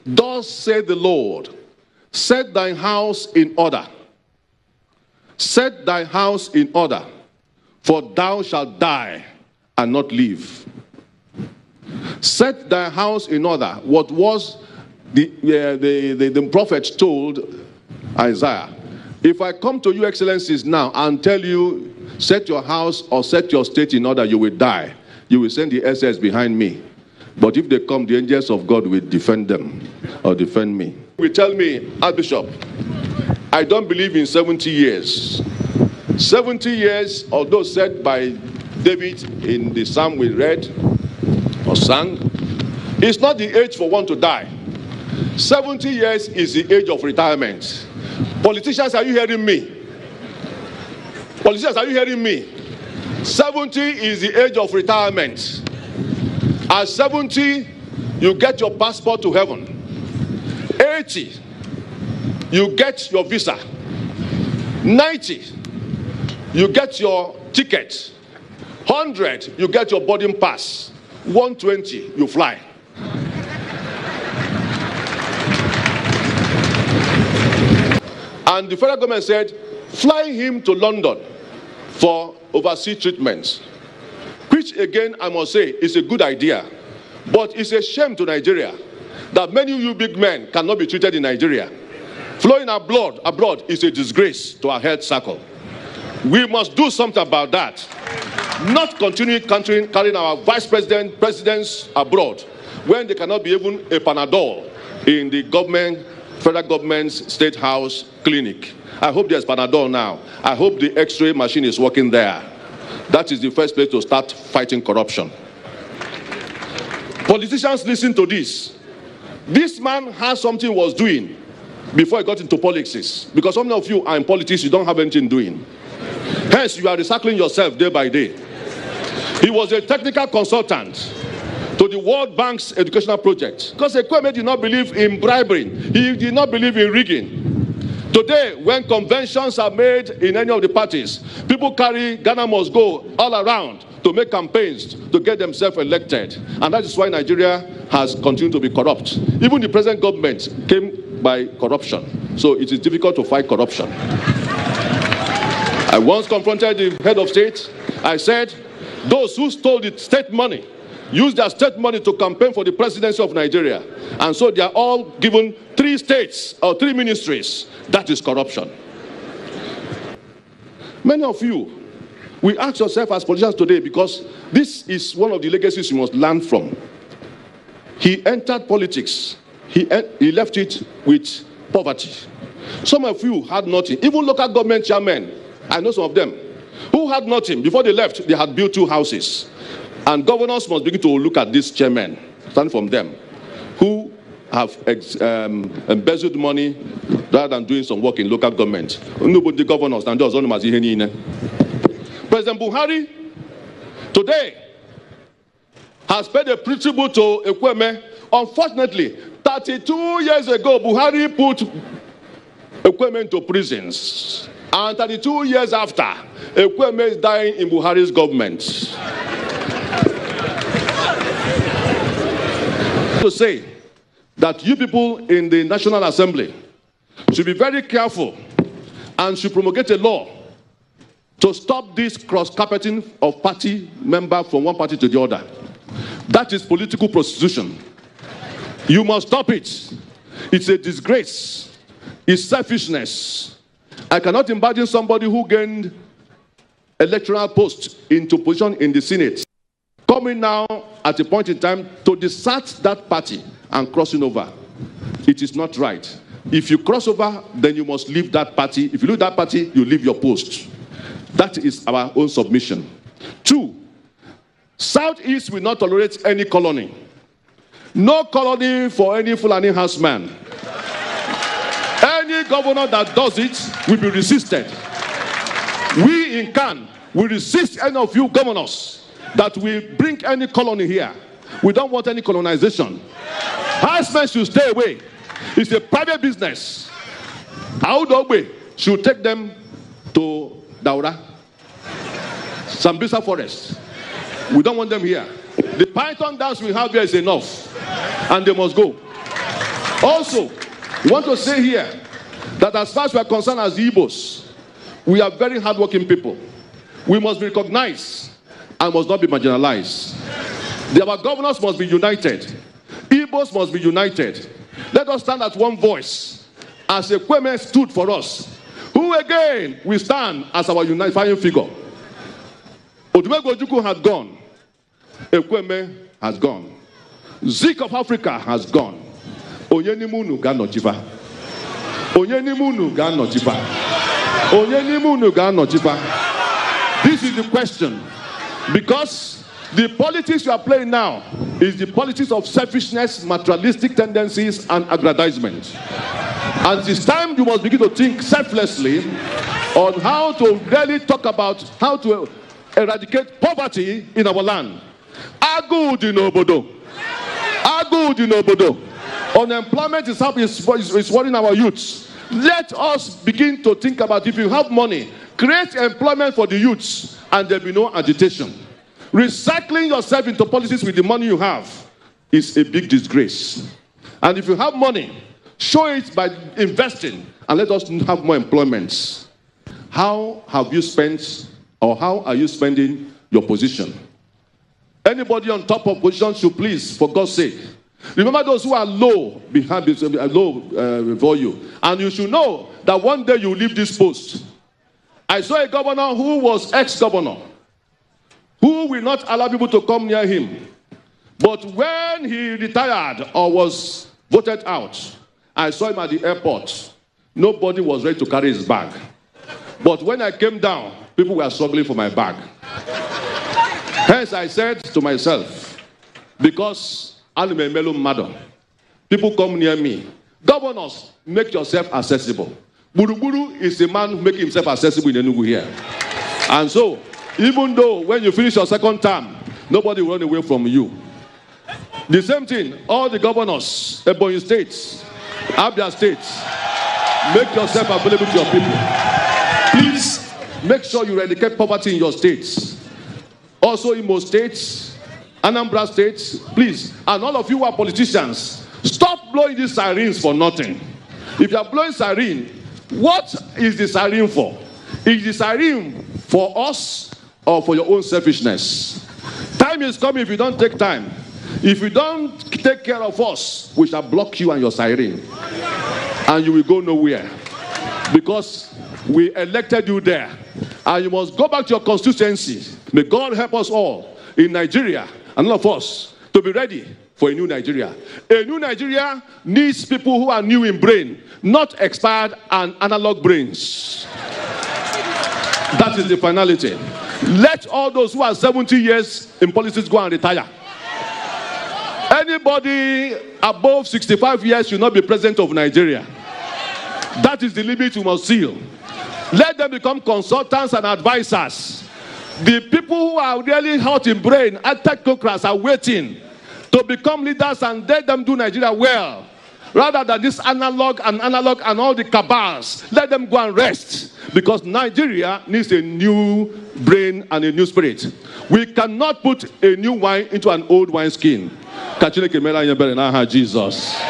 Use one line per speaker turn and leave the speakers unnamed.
Thus saith the Lord, set thy house in order. Set thy house in order, for thou shalt die and not live. Set thy house in order. What was the prophet told Isaiah? If I come to you, excellencies, now and tell you, set your house or set your state in order, you will die. You will send the SS behind me. But if they come, the angels of God will defend them or defend me. You tell me, Archbishop, I don't believe in 70 years. 70 years, although said by David in the psalm we read or sang, it's not the age for one to die. 70 years is the age of retirement. Politicians, are you hearing me? Politicians, are you hearing me? 70 is the age of retirement. At 70, you get your passport to heaven. 80, you get your visa. 90, you get your ticket. 100, you get your boarding pass. 120, you fly. And the federal government said, fly him to London for overseas treatments. Which again, I must say, is a good idea. But it's a shame to Nigeria that many of you big men cannot be treated in Nigeria. Flowing our blood abroad is a disgrace to our health circle. We must do something about that. Not continue carrying our vice presidents abroad when they cannot be even a Panadol in the government, federal government's state house clinic. I hope there's Panadol now. I hope the X-ray machine is working there. That is the first place to start fighting corruption. Politicians, listen to this. This man has something he was doing before he got into politics. Because some of you are in politics, you don't have anything doing. Hence, you are recycling yourself day by day. He was a technical consultant to the World Bank's educational project. Because Chukwuma did not believe in bribery. He did not believe in rigging. Today, when conventions are made in any of the parties, people carry Ghana must go all around to make campaigns to get themselves elected. And that is why Nigeria has continued to be corrupt. Even the present government came by corruption. So it is difficult to fight corruption. I once confronted the head of state. I said, those who stole the state money, used their state money to campaign for the presidency of Nigeria. And so they are all given 3 states or 3 ministries. That is corruption. Many of you, we ask yourself as politicians today, because this is one of the legacies you must learn from. He entered politics. He left it with poverty. Some of you had nothing. Even local government chairmen, I know some of them, who had nothing. Before they left, they had built 2 houses. And governors must begin to look at these chairmen, stand from them, who have embezzled money rather than doing some work in local government. Nobody governors and does. President Buhari today has paid a tribute to Chukwuma. Unfortunately, 32 years ago, Buhari put Chukwuma into prisons. And 32 years after, Chukwuma is dying in Buhari's government. To say that you people in the National Assembly should be very careful and should promulgate a law to stop this cross-carpeting of party members from one party to the other. That is political prostitution. You must stop it. It's a disgrace. It's selfishness. I cannot imagine somebody who gained electoral post into position in the Senate coming now at a point in time to desert that party and crossing over. It is not right. If you cross over, then you must leave that party. If you leave that party, you leave your post. That is our own submission. 2, Southeast will not tolerate any colony. No colony for any Fulani houseman. Any governor that does it will be resisted. We in Can will resist any of you governors that will bring any colony here. We don't want any colonization. Housemen should stay away. It's a private business. Audogbe should take them to Daura, Sambisa Forest. We don't want them here. The python dance we have here is enough, and they must go. Also, we want to say here that as far as we are concerned as the Igbos, we are very hardworking people. We must be recognized and must not be marginalized. Our governors must be united. Igbos must be united. Let us stand at one voice as Chukwuma stood for us. Who again will stand as our unifying figure? Odumegwu Ojukwu has gone. Chukwuma has gone. Zik of Africa has gone. Onyenimunu ganochifa. Onyenimunu ganochifa. Onyenimunu ganochifa. This is the question. Because the politics you are playing now is the politics of selfishness, materialistic tendencies, and aggrandizement. And it's time you must begin to think selflessly on how to really talk about how to eradicate poverty in our land. Agud in Obodo. Agud in Obodo. Unemployment is worrying our youths. Let us begin to think about, if you have money, create employment for the youths and there will be no agitation. Recycling yourself into policies with the money you have is a big disgrace. And if you have money, show it by investing and let us have more employments. How have you spent, or how are you spending your position? Anybody on top of position should please, for God's sake, remember those who are low behind, before you. And you should know that one day you will leave this post. I saw a governor who was ex-governor, who will not allow people to come near him. But when he retired or was voted out, I saw him at the airport. Nobody was ready to carry his bag. But when I came down, people were struggling for my bag. Hence I said to myself, because I'm a mellow mother, people come near me. Governors, make yourself accessible. Buruburu is a man making himself accessible in Enugu here. And so, even though when you finish your second term, nobody will run away from you. The same thing, all the governors, Ebonyi State, Abia State, make yourself available to your people. Please, make sure you eradicate poverty in your states. Also Imo State, Anambra State, please. And all of you who are politicians, stop blowing these sirens for nothing. If you are blowing siren, what is the siren for? Is the siren for us or for your own selfishness? Time is coming if you don't take time. If you don't take care of us, we shall block you and your siren. And you will go nowhere. Because we elected you there. And you must go back to your constituency. May God help us all in Nigeria, and all of us, to be ready for a new Nigeria. A new Nigeria needs people who are new in brain, not expired and analog brains. That is the finality. Let all those who are 70 years in politics go and retire. Anybody above 65 years should not be president of Nigeria. That is the limit we must seal. Let them become consultants and advisors. The people who are really hot in brain, technocrats, are waiting to become leaders and let them do Nigeria well. Rather than this analog and all the cabals, let them go and rest. Because Nigeria needs a new brain and a new spirit. We cannot put a new wine into an old wineskin. Jesus.